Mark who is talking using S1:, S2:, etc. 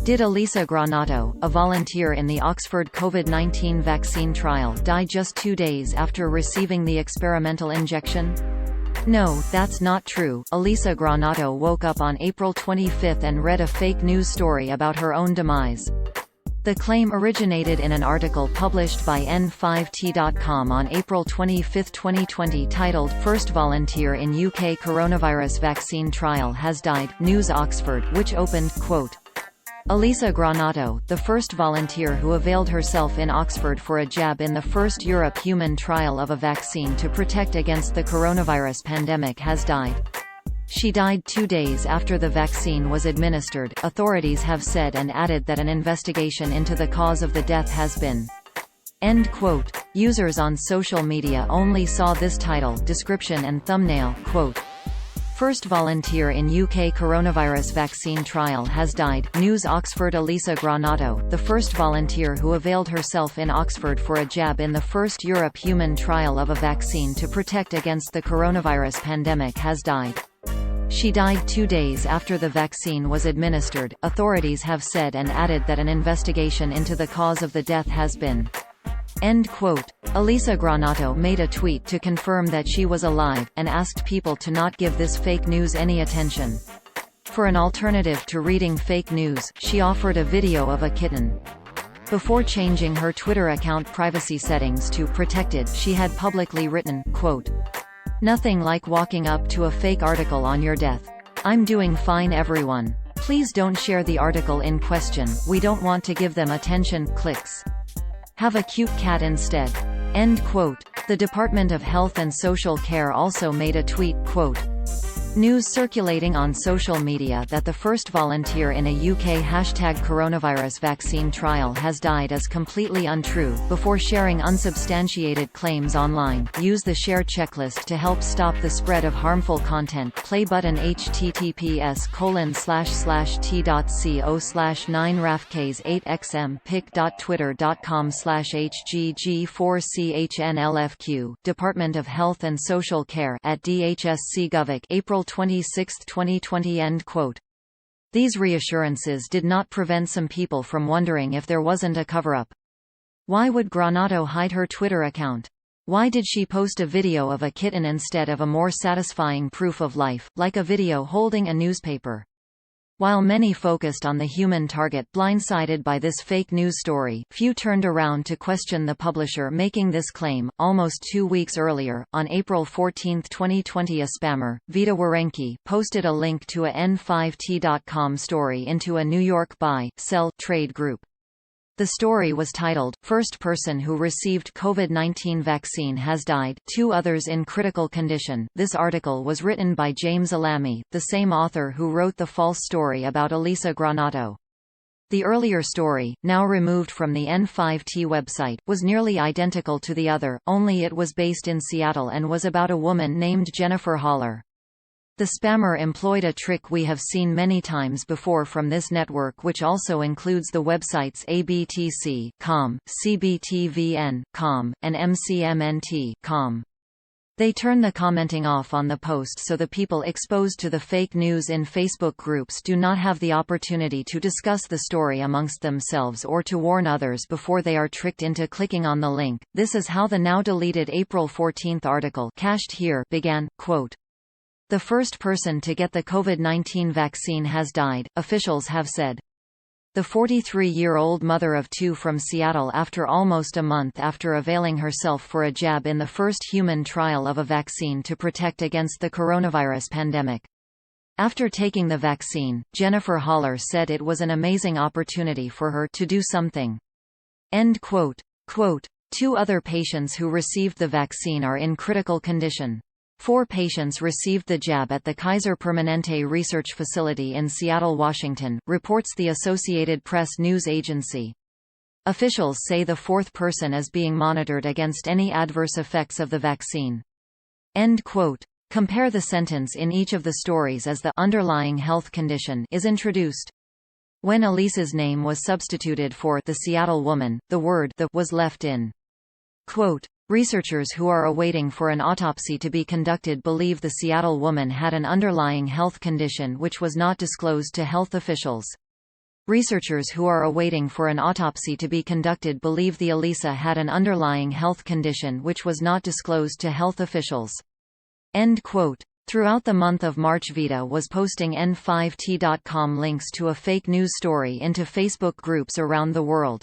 S1: Did Elisa Granato, a volunteer in the Oxford COVID-19 vaccine trial, die just 2 days after receiving the experimental injection? No, that's not true. Elisa Granato woke up on April 25 and read a fake news story about her own demise. The claim originated in an article published by N5T.com on April 25, 2020 titled "First Volunteer in UK Coronavirus Vaccine Trial Has Died", News Oxford, which opened, quote, "Elisa Granato, the first volunteer who availed herself in Oxford for a jab in the first Europe human trial of a vaccine to protect against the coronavirus pandemic has died. She died 2 days after the vaccine was administered," authorities have said, and added that an investigation into the cause of the death has been. End quote. Users on social media only saw this title, description and thumbnail, quote, "First volunteer in UK coronavirus vaccine trial has died", News Oxford. Elisa Granato, the first volunteer who availed herself in Oxford for a jab in the first Europe human trial of a vaccine to protect against the coronavirus pandemic has died. She died 2 days after the vaccine was administered, authorities have said, and added that an investigation into the cause of the death has been. End quote. Elisa Granato made a tweet to confirm that she was alive, and asked people to not give this fake news any attention. For an alternative to reading fake news, she offered a video of a kitten. Before changing her Twitter account privacy settings to "protected", she had publicly written, quote, "Nothing like walking up to a fake article on your death. I'm doing fine everyone. Please don't share the article in question, we don't want to give them attention, clicks. Have a cute cat instead." End quote. The Department of Health and Social Care also made a tweet, quote, "News circulating on social media that the first volunteer in a UK #coronavirus vaccine trial has died is completely untrue. Before sharing unsubstantiated claims online, use the share checklist to help stop the spread of harmful content. Play button https://t.co/9rafks8xm pic.twitter.com/hgg4chnlfq Department of Health and Social Care @DHSC.gov April 26, 2020. End quote. These reassurances did not prevent some people from wondering if there wasn't a cover-up. Why would Granato hide her Twitter account? Why did she post a video of a kitten instead of a more satisfying proof of life, like a video holding a newspaper? While many focused on the human target blindsided by this fake news story, few turned around to question the publisher making this claim. Almost 2 weeks earlier, on April 14, 2020, a spammer, Vita Warenki, posted a link to a N5T.com story into a New York buy-sell trade group. The story was titled, "First person who received COVID-19 vaccine has died, 2 others in critical condition." This article was written by James Alamy, the same author who wrote the false story about Elisa Granato. The earlier story, now removed from the N5T website, was nearly identical to the other, only it was based in Seattle and was about a woman named Jennifer Haller. The spammer employed a trick we have seen many times before from this network, which also includes the websites abtc.com, cbtvn.com, and mcmnt.com. They turn the commenting off on the post so the people exposed to the fake news in Facebook groups do not have the opportunity to discuss the story amongst themselves or to warn others before they are tricked into clicking on the link. This is how the now deleted April 14 article, cached here, began, quote, "The first person to get the COVID-19 vaccine has died, officials have said. The 43-year-old mother of 2 from Seattle after almost a month after availing herself for a jab in the first human trial of a vaccine to protect against the coronavirus pandemic. After taking the vaccine, Jennifer Haller said it was an amazing opportunity for her to do something." End quote. Quote, 2 other patients who received the vaccine are in critical condition. 4 patients received the jab at the Kaiser Permanente Research Facility in Seattle, Washington, reports the Associated Press news agency. Officials say the 4th person is being monitored against any adverse effects of the vaccine. End quote. Compare the sentence in each of the stories as the underlying health condition is introduced. When Elisa's name was substituted for the Seattle woman, the word the was left in. Quote, "Researchers who are awaiting for an autopsy to be conducted believe the Seattle woman had an underlying health condition which was not disclosed to health officials." Researchers who are awaiting for an autopsy to be conducted believe the Elisa had an underlying health condition which was not disclosed to health officials. End quote. Throughout the month of March, Vita was posting N5T.com links to a fake news story into Facebook groups around the world.